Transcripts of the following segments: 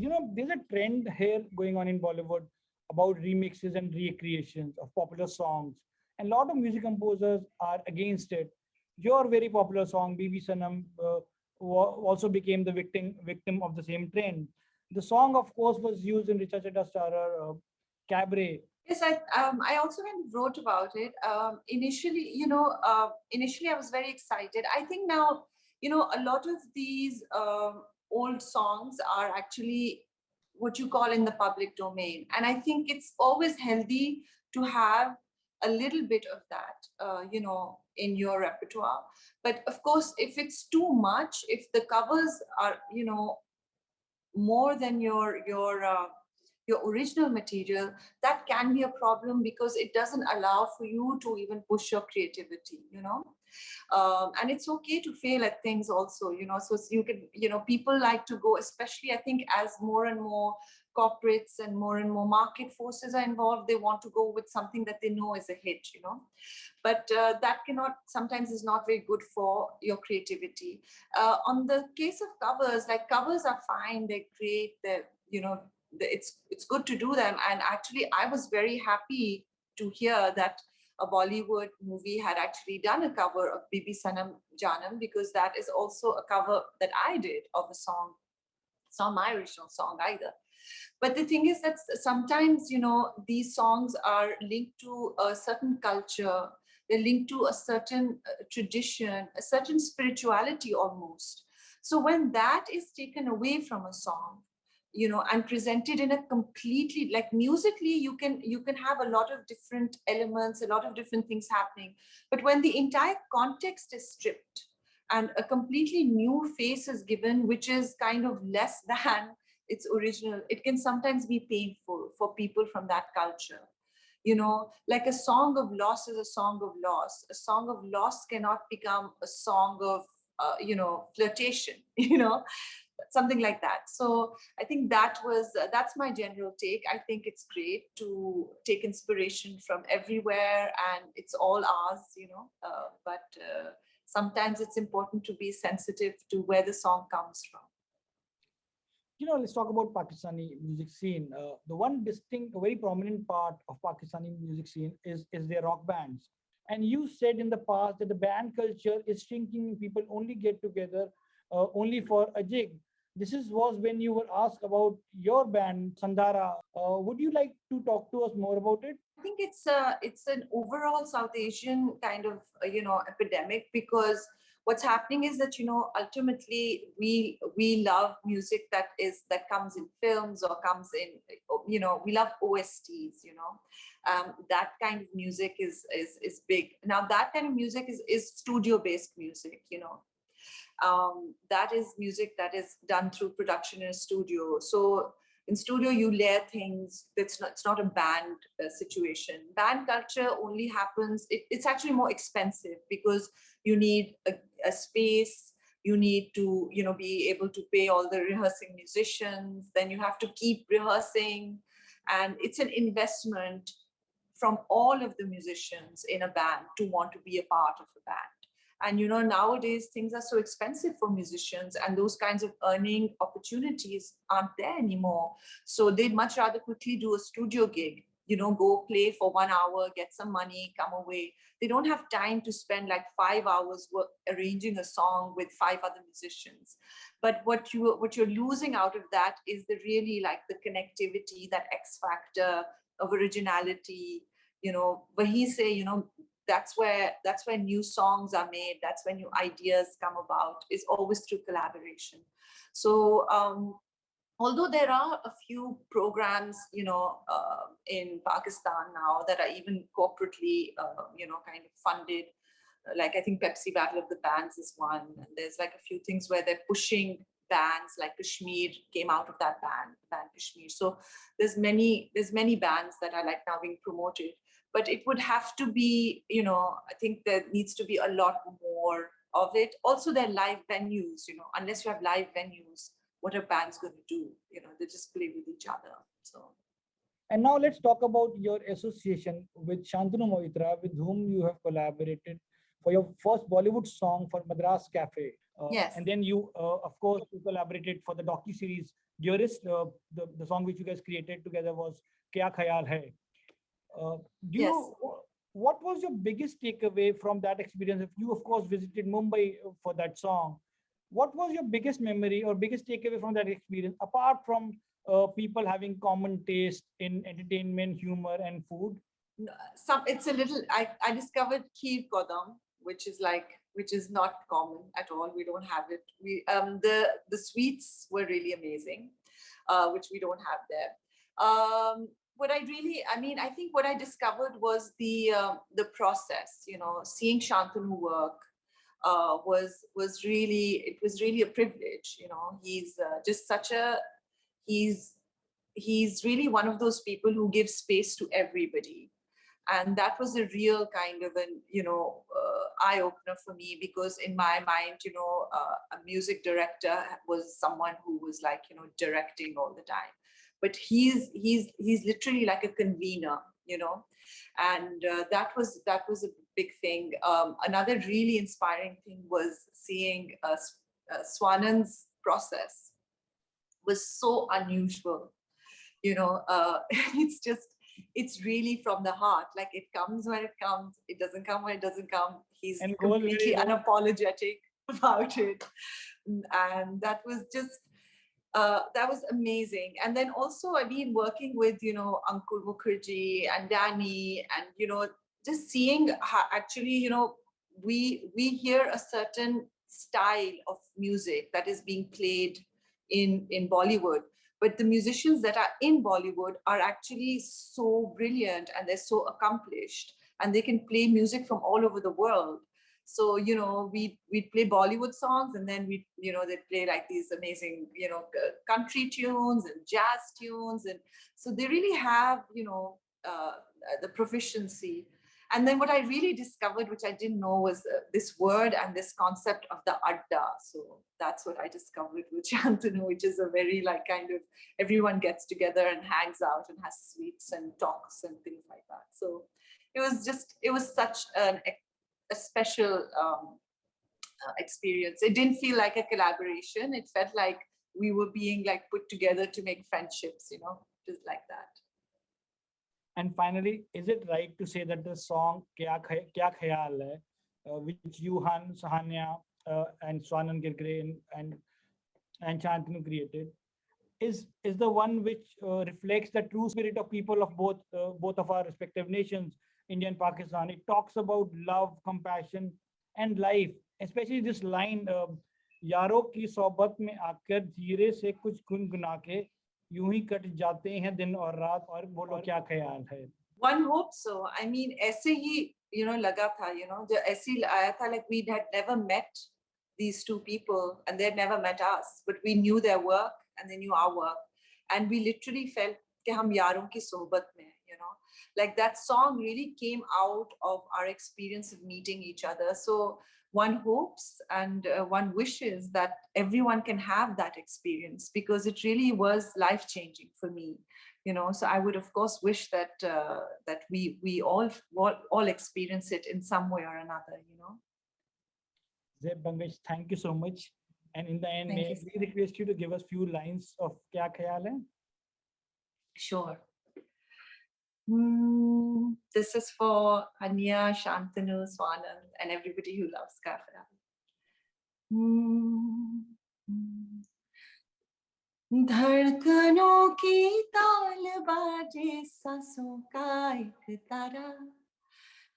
There's a trend here going on in Bollywood about remixes and recreations of popular songs. And a lot of music composers are against it. Your very popular song, Bibi Sanam, also became the victim of the same trend. The song, of course, was used in Richa Chadha starrer Cabaret. Yes, I also kind of wrote about it. Initially, initially I was very excited. I think now, a lot of these old songs are actually what you call in the public domain, and I think it's always healthy to have a little bit of that, in your repertoire. But of course, if it's too much, if the covers are, more than your original material, that can be a problem because it doesn't allow for you to even push your creativity, and it's okay to fail at things also, so you can, people like to go, especially I think as more and more corporates and more market forces are involved, they want to go with something that they know is a hit, but that cannot, sometimes is not very good for your creativity. On the case of covers, like covers are fine, they're great, they're, it's good to do them. And actually I was very happy to hear that a Bollywood movie had actually done a cover of Bibi Sanam Janam, because that is also a cover that I did of a song. It's not my original song either. But the thing is that sometimes, these songs are linked to a certain culture, they're linked to a certain tradition, a certain spirituality almost. So when that is taken away from a song, and presented in a completely, like musically, you can have a lot of different elements, a lot of different things happening. But when the entire context is stripped and a completely new face is given, which is kind of less than its original, it can sometimes be painful for people from that culture. Like a song of loss is a song of loss. A song of loss cannot become a song of, flirtation, something like that. So I think that's my general take. I think it's great to take inspiration from everywhere and it's all ours, but sometimes it's important to be sensitive to where the song comes from. Let's talk about Pakistani music scene. The one distinct, very prominent part of Pakistani music scene is their rock bands. And you said in the past that the band culture is shrinking. People only get together only for a jig. Was when you were asked about your band, Sandara. Would you like to talk to us more about it? I think it's an overall South Asian kind of epidemic, because what's happening is that ultimately we love music that comes in films or comes in, we love OSTs, that kind of music is big now. That kind of music is studio based music, that is music that is done through production in a studio. So in studio you layer things. It's not a band situation. Band culture only happens, it's actually more expensive because you need a space, you need to be able to pay all the rehearsing musicians, then you have to keep rehearsing, and it's an investment from all of the musicians in a band to want to be a part of a band. And nowadays things are so expensive for musicians, and those kinds of earning opportunities aren't there anymore. So they'd much rather quickly do a studio gig, go play for 1 hour, get some money, come away. They don't have time to spend like 5 hours arranging a song with 5 other musicians. But what you're losing out of that is the really, like, the connectivity, that X factor of originality. Wahi say, that's where new songs are made, that's when new ideas come about, is always through collaboration. So although there are a few programs in Pakistan now that are even corporately kind of funded, like I think Pepsi Battle of the Bands is one, and there's like a few things where they're pushing bands, like Kashmir came out of that band Kashmir. So there's many bands that are like now being promoted. But it would have to be, I think there needs to be a lot more of it. Also, there are live venues, unless you have live venues, what are bands going to do? They just play with each other. So. And now let's talk about your association with Shantanu Moitra, with whom you have collaborated for your first Bollywood song for Madras Cafe. Yes. And then you, of course, you collaborated for the docu-series Dewarists. The song which you guys created together was Kya Khayal Hai. Do Yes. you, what was your biggest takeaway from that experience? If you, of course, visited Mumbai for that song, what was your biggest memory or biggest takeaway from that experience, apart from people having common taste in entertainment, humor, and food? It's a little, I discovered Kheer Kodam, which is not common at all. We don't have it. The sweets were really amazing, which we don't have there. What I really, I mean, I think what I discovered was the process. You know, seeing Shantanu work was really, it was really a privilege. You know, he's just such a, he's he's really one of those people who gives space to everybody, and that was a real kind of an eye opener for me, because in my mind, a music director was someone who was like directing all the time, but he's literally like a convener, and that was a big thing. Another really inspiring thing was seeing Swanand's process was so unusual. It's just, it's really from the heart. Like, it comes when it comes, it doesn't come when it doesn't come. He's And completely unapologetic about it. And that was just, that was amazing. And then also, I mean, working with, Ankur Mukherjee and Danny, and, just seeing how actually, we hear a certain style of music that is being played in Bollywood, but the musicians that are in Bollywood are actually so brilliant, and they're so accomplished, and they can play music from all over the world. So, we'd play Bollywood songs, and then they'd play like these amazing, country tunes and jazz tunes. And so they really have, the proficiency. And then what I really discovered, which I didn't know, was this word and this concept of the adda. So that's what I discovered with Shantanu, which is a very like kind of, everyone gets together and hangs out and has sweets and talks and things like that. So it was such a special experience. It didn't feel like a collaboration. It felt like we were being like put together to make friendships, just like that. And finally, is it right to say that the song Kya Khayal Hai, which you, Han, Sahanya, and Swanand, Kirkire, and Shantanu created, is the one which reflects the true spirit of people of both of our respective nations, India and Pakistan? It talks about love, compassion, and life. Especially this line, यारों की सोबत में आकर धीरे से कुछ गुनगुना के यूं ही कट जाते हैं दिन और रात, और बोलो क्या ख्याल है. One hopes so. I mean, ऐसे ही लगा था, जो ऐसे ही आया था, like we had never met these two people and they had never met us, but we knew their work and they knew our work, and we literally felt कि हम यारों की सोबत में, like that song really came out of our experience of meeting each other. So one hopes and one wishes that everyone can have that experience, because it really was life-changing for me. So I would of course wish that that we all experience it in some way or another. Zeb Bangash, thank you so much. And in the end, may we request you to give us few lines of Kya Khayal Hai? Sure. This is for Anya, Shantanu, Swanand, and everybody who loves Cabaret. धड़कनों की ताल बाजे सांसों का एक तारा,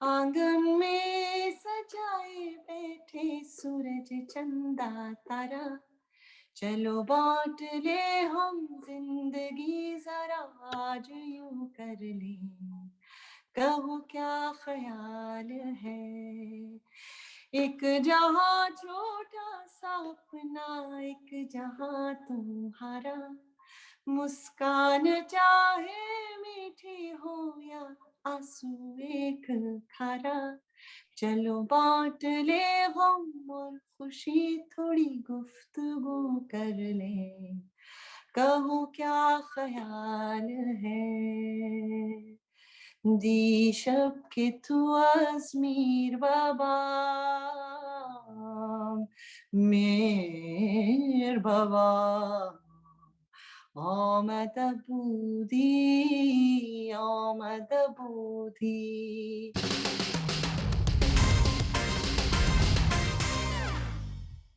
आंगन में सजाए बैठे सूरज चंदा तारा, चलो बांट ले हम जिंदगी जरा आज यूं कर ले, कहो क्या ख्याल है, एक जहां छोटा सा अपना, एक जहां तुम्हारा, मुस्कान चाहे मीठी हो या आंसू एक खारा, चलो बांट ले गम और खुशी, थोड़ी गुफ्तगू कर ले, कहो क्या ख्याल है, di şapke tu Azmir babam, Mir babam. Amada budi, amada budi.